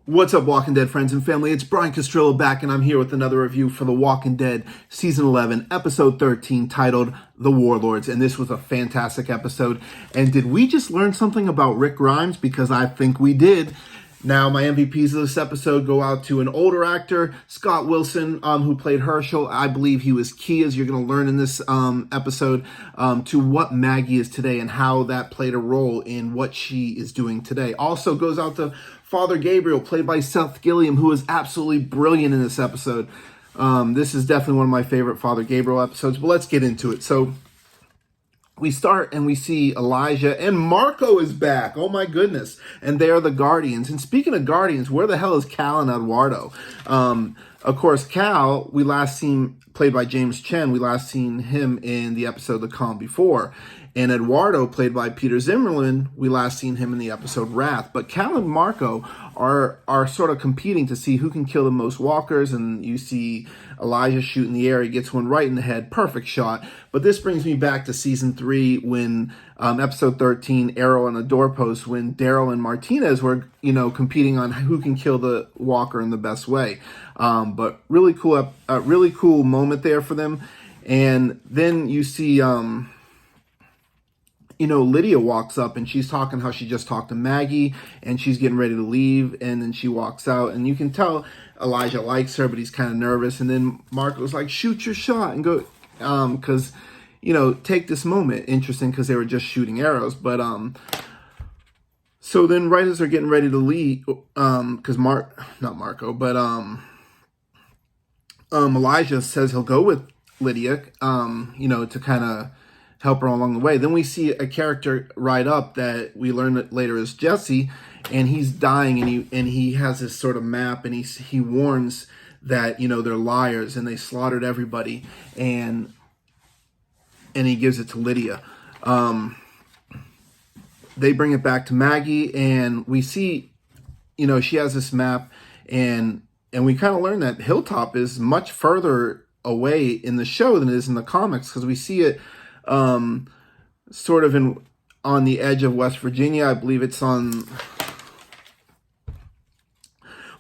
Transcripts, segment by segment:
What's up, Walking Dead friends and family? It's Brian Castrillo back, and I'm here with another review for The Walking Dead Season 11, Episode 13, titled The Warlords. And this was a fantastic episode. And did we just learn something about Rick Grimes? Because I think we did. Now, my MVPs of this episode go out to an older actor, Scott Wilson, who played Hershel. I believe he was key, as you're going to learn in this episode, to what Maggie is today and how that played a role in what she is doing today. Also goes out to Father Gabriel, played by Seth Gilliam, who is absolutely brilliant in this episode. This is definitely one of my favorite Father Gabriel episodes, but let's get into it. So we start and we see Elijah, and Marco is back. Oh my goodness. And they are the Guardians. And speaking of Guardians, where the hell is Cal and Eduardo? Of course, Cal, we last seen, played by James Chen, we last seen him in the episode The Calm Before. And Eduardo, played by Peter Zimmerman, we last seen him in the episode Wrath. But Cal and Marco are sort of competing to see who can kill the most walkers. And you see Elijah shoot in the air. He gets one right in the head. Perfect shot. But this brings me back to Season 3 when episode 13, Arrow on the Doorpost, when Daryl and Martinez were, competing on who can kill the walker in the best way. But really cool moment there for them. And then you see Lydia walks up and she's talking how she just talked to Maggie and she's getting ready to leave, and then she walks out and you can tell Elijah likes her, but he's kind of nervous. And then Marco's like, shoot your shot and go, because, take this moment. Interesting, because they were just shooting arrows. But so then right as they're getting ready to leave, because Elijah says he'll go with Lydia, to kind of help her along the way. Then we see a character ride up that we learn that later is Jesse, and he's dying, and he has this sort of map, and he warns that they're liars and they slaughtered everybody, and he gives it to Lydia. They bring it back to Maggie, and we see she has this map, and we kind of learn that Hilltop is much further away in the show than it is in the comics, because we see it sort of on the edge of West Virginia. I believe it's on,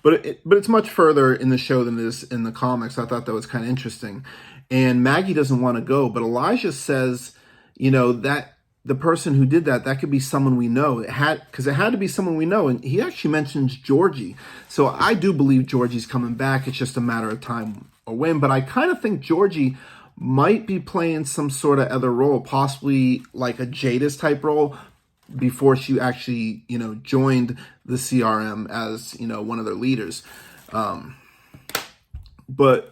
but it's much further in the show than it is in the comics. I thought that was kind of interesting. And Maggie doesn't want to go, but Elijah says, that the person who did that could be someone we know. It had to be someone we know. And he actually mentions Georgie. So I do believe Georgie's coming back. It's just a matter of time or when, but I kind of think Georgie might be playing some sort of other role, possibly like a Jadis type role, before she actually, joined the CRM as, one of their leaders. But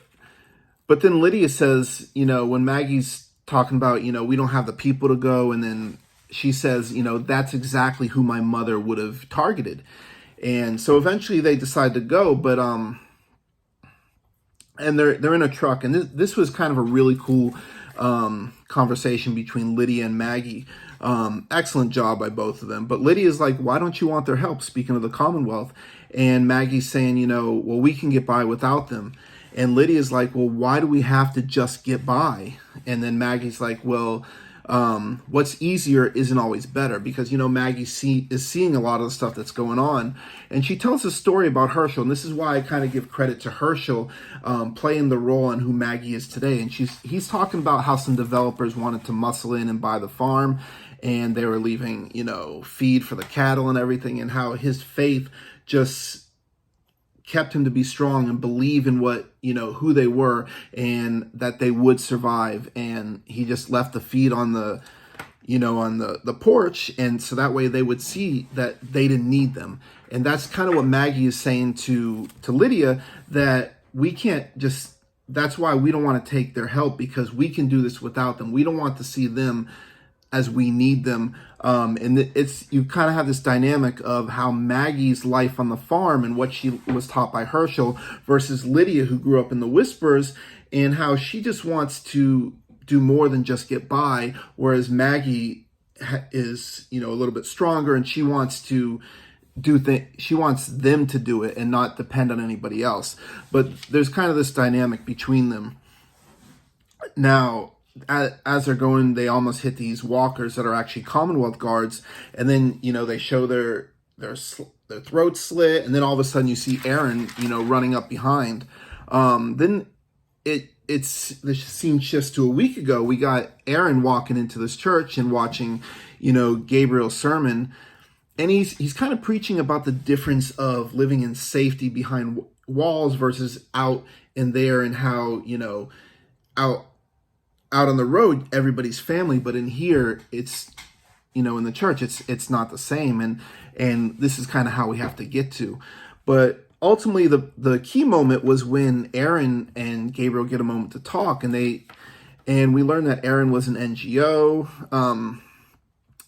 then Lydia says, when Maggie's talking about, we don't have the people to go, and then she says, that's exactly who my mother would have targeted. And so eventually they decide to go, but and they're in a truck, and this was kind of a really cool conversation between Lydia and Maggie. Excellent job by both of them. But Lydia's like, why don't you want their help? Speaking of the Commonwealth. And Maggie's saying, well, we can get by without them. And Lydia's like, well, why do we have to just get by? And then Maggie's like, well, what's easier isn't always better, because Maggie is seeing a lot of the stuff that's going on, and she tells a story about Hershel, and this is why I kind of give credit to Hershel playing the role on who Maggie is today. And he's talking about how some developers wanted to muscle in and buy the farm, and they were leaving feed for the cattle and everything, and how his faith just kept him to be strong and believe in what, who they were, and that they would survive. And he just left the feed on the, on the porch. And so that way they would see that they didn't need them. And that's kind of what Maggie is saying to Lydia, that we can't just, that's why we don't want to take their help, because we can do this without them. We don't want to see them as we need them. And you kind of have this dynamic of how Maggie's life on the farm and what she was taught by Hershel versus Lydia, who grew up in the Whispers, and how she just wants to do more than just get by, whereas Maggie is, a little bit stronger, and she wants to she wants them to do it and not depend on anybody else. But there's kind of this dynamic between them. Now, as they're going, they almost hit these walkers that are actually Commonwealth guards, and then they show their their throats slit, and then all of a sudden you see Aaron, running up behind. Then the scene shifts to a week ago. We got Aaron walking into this church and watching, Gabriel's sermon, and he's kind of preaching about the difference of living in safety behind walls versus out in there, and how, out on the road everybody's family, but in here it's, in the church it's not the same, and this is kind of how we have to get to. But ultimately, the key moment was when Aaron and Gabriel get a moment to talk, and we learned that Aaron was an NGO,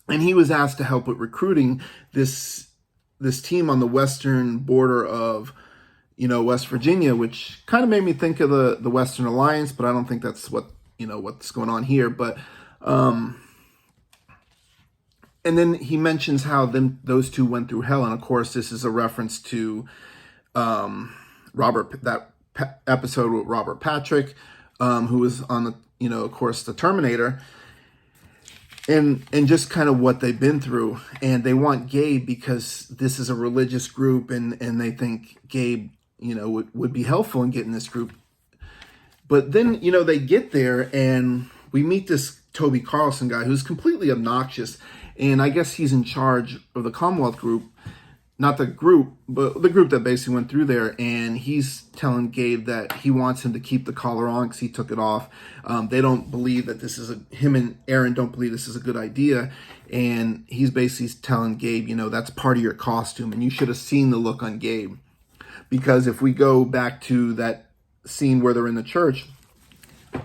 and he was asked to help with recruiting this team on the western border of, West Virginia, which kind of made me think of the Western Alliance, but I don't think that's what's going on here. But and then he mentions how those two went through hell, and of course this is a reference to episode with Robert Patrick, who was on the, of course, the Terminator, and just kind of what they've been through. And they want Gabe because this is a religious group, and they think Gabe, would be helpful in getting this group. But then, they get there, and we meet this Toby Carlson guy who's completely obnoxious, and I guess he's in charge of the Commonwealth group. Not the group, but the group that basically went through there. And he's telling Gabe that he wants him to keep the collar on because he took it off. They don't believe that him and Aaron don't believe this is a good idea. And he's basically telling Gabe, that's part of your costume. And you should have seen the look on Gabe. Because if we go back to that scene where they're in the church,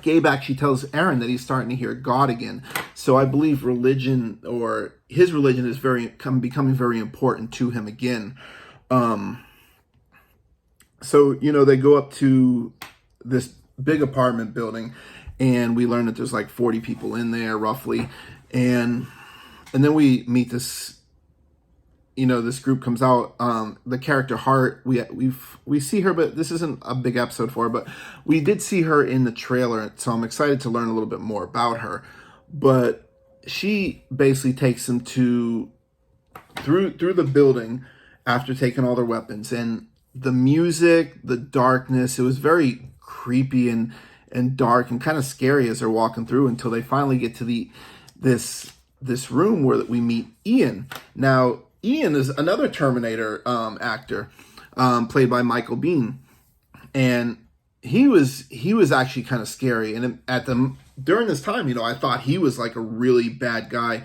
Gabe actually tells Aaron that he's starting to hear God again. So I believe religion, or his religion, is becoming very important to him again. So, they go up to this big apartment building, and we learn that there's like 40 people in there roughly. And then we meet this, this group comes out. The character Hart, we see her, but this isn't a big episode for her, but we did see her in the trailer, so I'm excited to learn a little bit more about her. But she basically takes them through the building after taking all their weapons, and the music, the darkness, it was very creepy and dark and kind of scary as they're walking through, until they finally get to this room where we meet Ian. Now, Ian is another Terminator actor, played by Michael Biehn, and he was actually kind of scary. And during this time, I thought he was like a really bad guy.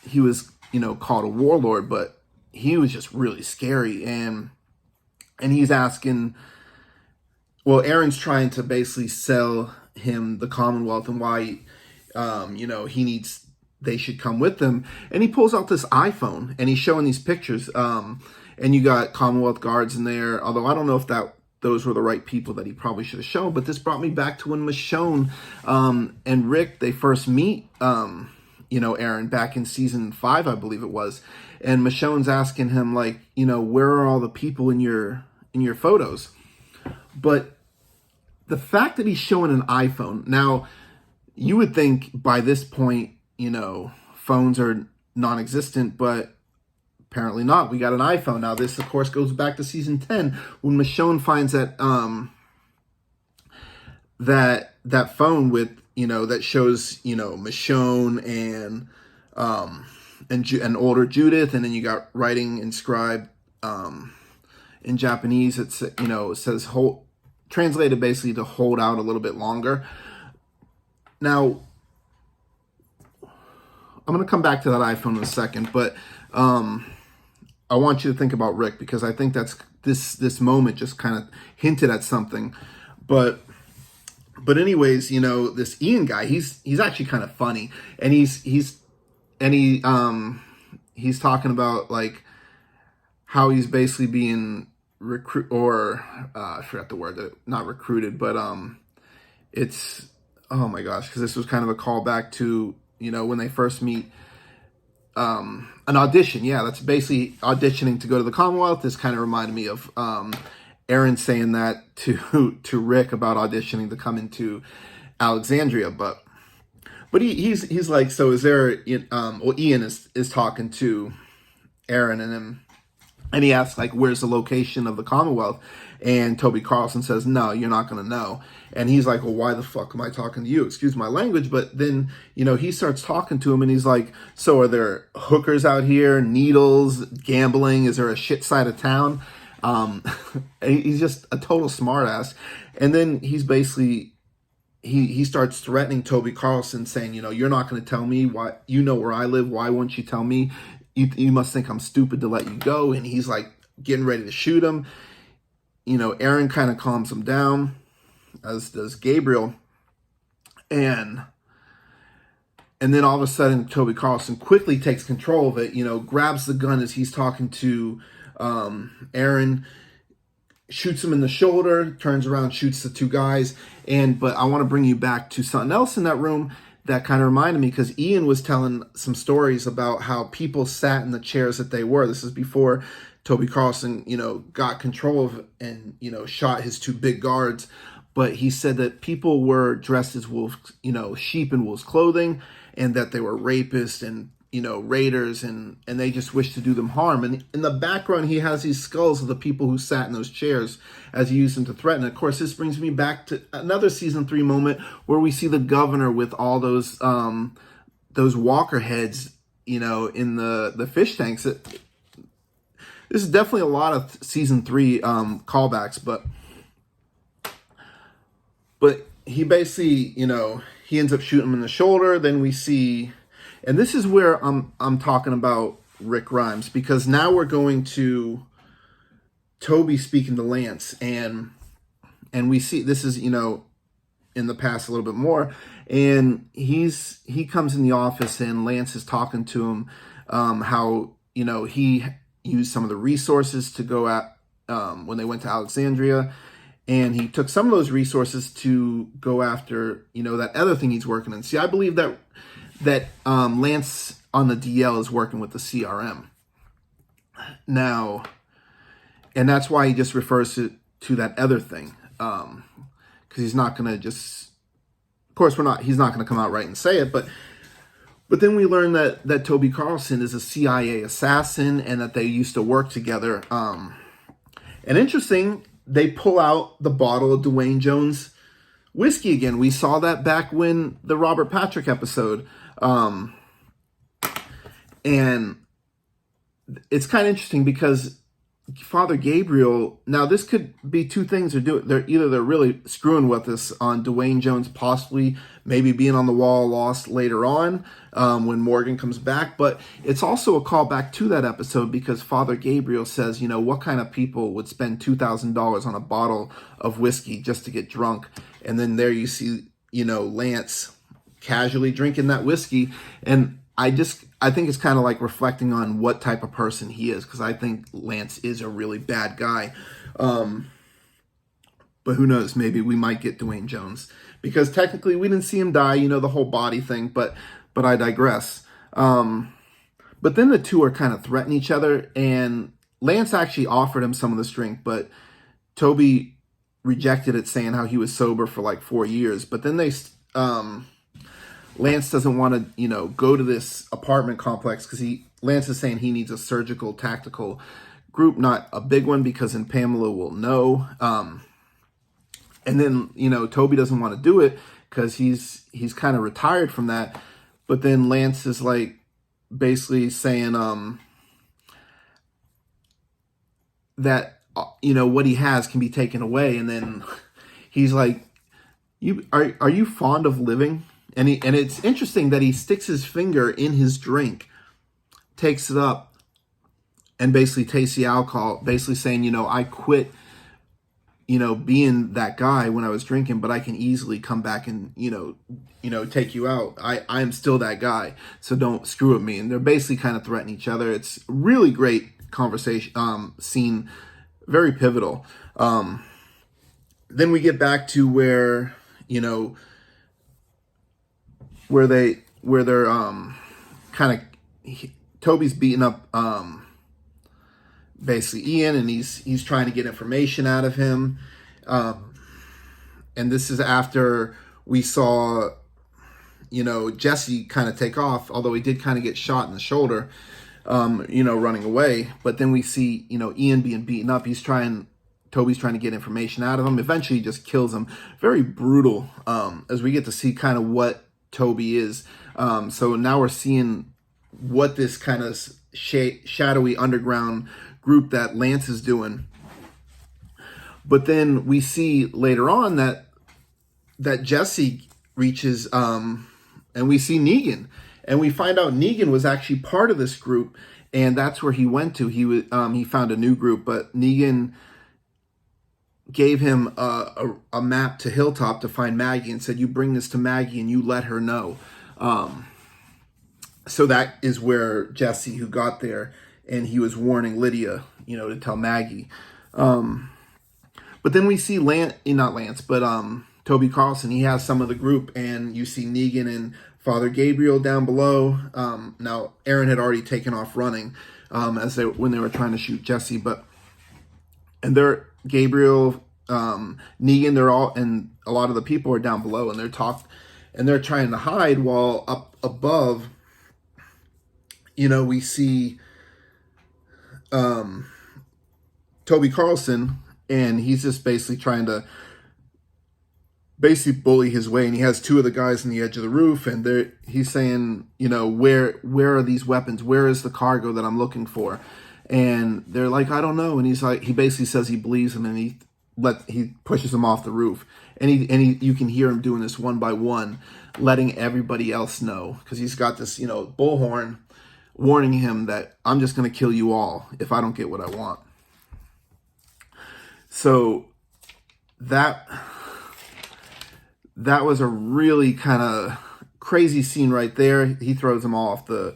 He was called a warlord, but he was just really scary. And he's asking, well, Aaron's trying to basically sell him the Commonwealth and why they should come with them. And he pulls out this iPhone and he's showing these pictures. And you got Commonwealth guards in there, although I don't know if those were the right people that he probably should have shown. But this brought me back to when Michonne and Rick, they first meet, Aaron back in season 5, I believe it was. And Michonne's asking him, like, where are all the people in your photos? But the fact that he's showing an iPhone, now you would think by this point, phones are non-existent, but apparently not. We got an iPhone. Now this, of course, goes back to season 10 when Michonne finds that that phone with, that shows, Michonne and older Judith, and then you got writing inscribed in Japanese. It says translated basically to hold out a little bit longer. Now, I'm going to come back to that iPhone in a second, but I want you to think about Rick, because I think that's this moment just kind of hinted at something. But anyways, this Ian guy, he's actually kind of funny, and he's talking about like how he's basically being I forgot the word, not recruited, but it's, oh my gosh, because this was kind of a callback to, when they first meet, an audition. Yeah, that's basically auditioning to go to the Commonwealth. This kind of reminded me of Aaron saying that to Rick about auditioning to come into Alexandria. But he's like, so is there, Ian is talking to Aaron, and then And he asks, like, where's the location of the Commonwealth? And Toby Carlson says, no, you're not going to know. And he's like, well, why the fuck am I talking to you? Excuse my language. But then, he starts talking to him and he's like, so are there hookers out here, needles, gambling? Is there a shit side of town? He's just a total smartass. And then he's basically, he starts threatening Toby Carlson, saying, you're not going to tell me why, where I live. Why won't you tell me? You must think I'm stupid to let you go. And he's like getting ready to shoot him. Aaron kind of calms him down, as does Gabriel. And then all of a sudden, Toby Carlson quickly takes control of it, grabs the gun as he's talking to Aaron, shoots him in the shoulder, turns around, shoots the two guys. But I want to bring you back to something else in that room that kind of reminded me, because Ian was telling some stories about how people sat in the chairs that they were. This is before Toby Carlson, got control of and, shot his two big guards. But he said that people were dressed as wolves, sheep in wolves' clothing, and that they were rapists and, raiders, and they just wished to do them harm. And in the background, he has these skulls of the people who sat in those chairs as he used them to threaten. Of course, this brings me back to another season 3 moment where we see the governor with all those walker heads, in the fish tanks. This is definitely a lot of season 3 callbacks, but he basically, he ends up shooting him in the shoulder. Then we see, and this is where I'm talking about Rick Grimes, because now we're going to Toby speaking to Lance, and we see this is, in the past a little bit more, and he comes in the office and Lance is talking to him, how, he used some of the resources to go at when they went to Alexandria, and he took some of those resources to go after that other thing he's working on. See, I believe that Lance on the DL is working with the CRM now, and that's why he just refers to that other thing, because he's not going to just, of course he's not going to come out right and say it, but then we learn that Toby Carlson is a CIA assassin and that they used to work together. And interesting, they pull out the bottle of Dwayne Jones whiskey again. We saw that back when the Robert Patrick episode. And it's kind of interesting because Father Gabriel, now this could be two things they're really screwing with us on Dwayne Jones possibly maybe being on the wall of lost later on when Morgan comes back, but it's also a callback to that episode because Father Gabriel says, what kind of people would spend $2,000 on a bottle of whiskey just to get drunk? And then there you see, Lance casually drinking that whiskey, and I think it's kind of like reflecting on what type of person he is, because I think Lance is a really bad guy. But who knows? Maybe we might get Dwayne Jones, because technically we didn't see him die, the whole body thing, but I digress. But then the two are kind of threatening each other, and Lance actually offered him some of this drink, but Toby rejected it, saying how he was sober for like 4 years. But then Lance doesn't want to, go to this apartment complex because Lance is saying he needs a surgical tactical group, not a big one, because then Pamela will know. And then, Toby doesn't want to do it because he's kind of retired from that. But then Lance is like basically saying that, what he has can be taken away. And then he's like, are you fond of living? And it's interesting that he sticks his finger in his drink, takes it up, and basically tastes the alcohol, basically saying, I quit, being that guy when I was drinking, but I can easily come back and, take you out. I am still that guy, so don't screw with me. And they're basically kind of threatening each other. It's a really great conversation, scene, very pivotal. Then we get back to where, where they're kind of Toby's beating up basically Ian, and he's trying to get information out of him, and this is after we saw Jesse kind of take off, although he did kind of get shot in the shoulder. running away. But then we see, Ian being beaten up. Toby's trying to get information out of him. Eventually he just kills him. Very brutal, as we get to see kind of what Toby is. So now we're seeing what this kind of shadowy underground group that Lance is doing. But then we see later on that Jesse reaches, and we see Negan, and we find out Negan was actually part of this group, and that's where he went to. He found a new group, but Negan gave him a map to Hilltop to find Maggie, and said, "You bring this to Maggie and you let her know." So that is where Jesse, who got there, and he was warning Lydia, to tell Maggie. But then we see Toby Carlson. He has some of the group, and you see Negan and Father Gabriel down below. Now Aaron had already taken off running when they were trying to shoot Jesse, and they're Gabriel, Negan, and a lot of the people are down below, and they're trying to hide, while up above, we see Toby Carlson, and he's just basically trying to bully his way, and he has two of the guys on the edge of the roof, and he's saying, where are these weapons? Where is the cargo that I'm looking for? And they're like, I don't know. And he's like, he basically says he believes him, and he pushes him off the roof, and you can hear him doing this one by one, letting everybody else know, because he's got this bullhorn warning him that I'm just going to kill you all if I don't get what I want. So that was a really kind of crazy scene right there. He throws them all off the...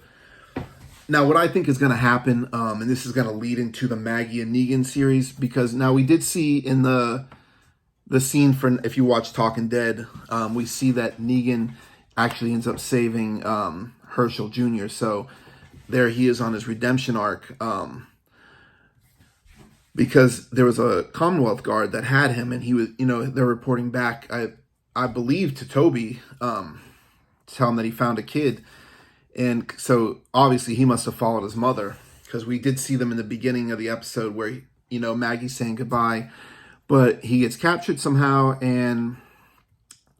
Now, what I think is going to happen, and this is going to lead into the Maggie and Negan series, because now we did see in the scene for, if you watch Talking Dead, we see that Negan actually ends up saving Hershel Jr. So there he is on his redemption arc, because there was a Commonwealth guard that had him, and he was, they're reporting back, I believe, to Toby, to tell him that he found a kid. And so obviously he must have followed his mother, because we did see them in the beginning of the episode where, Maggie's saying goodbye, but he gets captured somehow and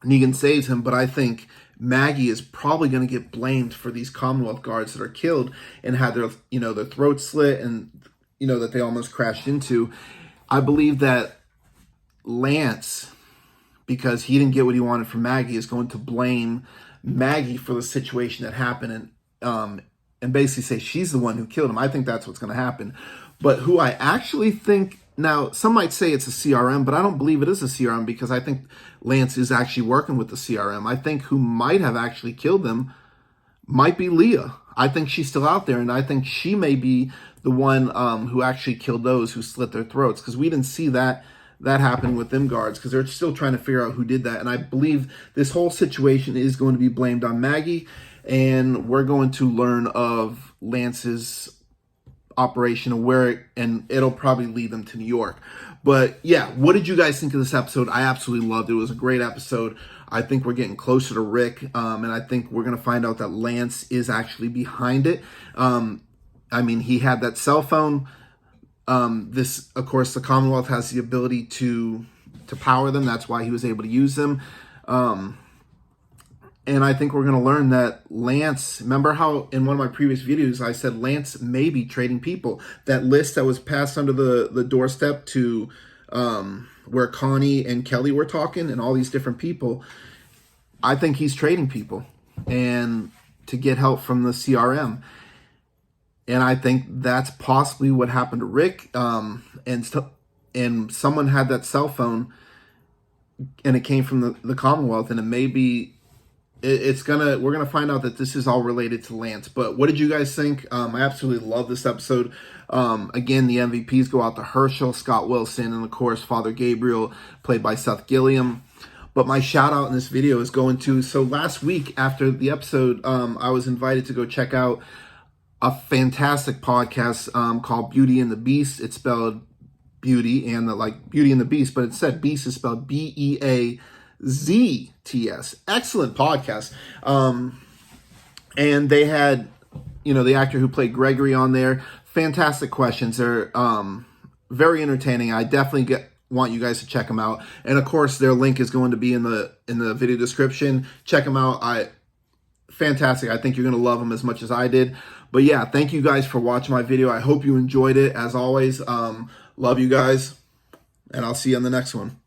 Negan saves him. But I think Maggie is probably going to get blamed for these Commonwealth guards that are killed and had their, their throats slit, and, that they almost crashed into. I believe that Lance, because he didn't get what he wanted from Maggie, is going to blame Maggie for the situation that happened, and basically say she's the one who killed him. I think that's what's going to happen. But who I actually think, now some might say it's a CRM, but I don't believe it is a CRM, because I think Lance is actually working with the CRM. I think who might have actually killed them might be Leah. I think she's still out there, and I think she may be the one who actually killed those who slit their throats, because we didn't see that happened with them guards, because they're still trying to figure out who did that. And I believe this whole situation is going to be blamed on Maggie, and we're going to learn of Lance's operation and it'll probably lead them to New York. But yeah, what did you guys think of this episode? I absolutely loved it. It was a great episode. I think we're getting closer to Rick, and I think we're going to find out that Lance is actually behind it. He had that cell phone. This, of course, the Commonwealth has the ability to power them. That's why he was able to use them. And I think we're going to learn that Lance, remember how in one of my previous videos I said Lance may be trading people. That list that was passed under the doorstep to where Connie and Kelly were talking, and all these different people, I think he's trading people and to get help from the CRM. And I think that's possibly what happened to Rick. And someone had that cell phone, and it came from the Commonwealth, and it may be, we're gonna find out that this is all related to Lance. But what did you guys think? I absolutely love this episode. Again, the MVPs go out to Hershel, Scott Wilson, and of course Father Gabriel, played by Seth Gilliam. But my shout out in this video is going to, so last week after the episode, I was invited to go check out a fantastic podcast called Beauty and the Beast. It's spelled Beauty and Beauty and the Beast, but it said Beast is spelled BEAZTS. Excellent podcast. And they had the actor who played Gregory on there. Fantastic questions. They're very entertaining. I definitely want you guys to check them out. And of course, their link is going to be in the video description. Check them out. Fantastic. I think you're going to love them as much as I did. But yeah, thank you guys for watching my video. I hope you enjoyed it. As always, love you guys, and I'll see you on the next one.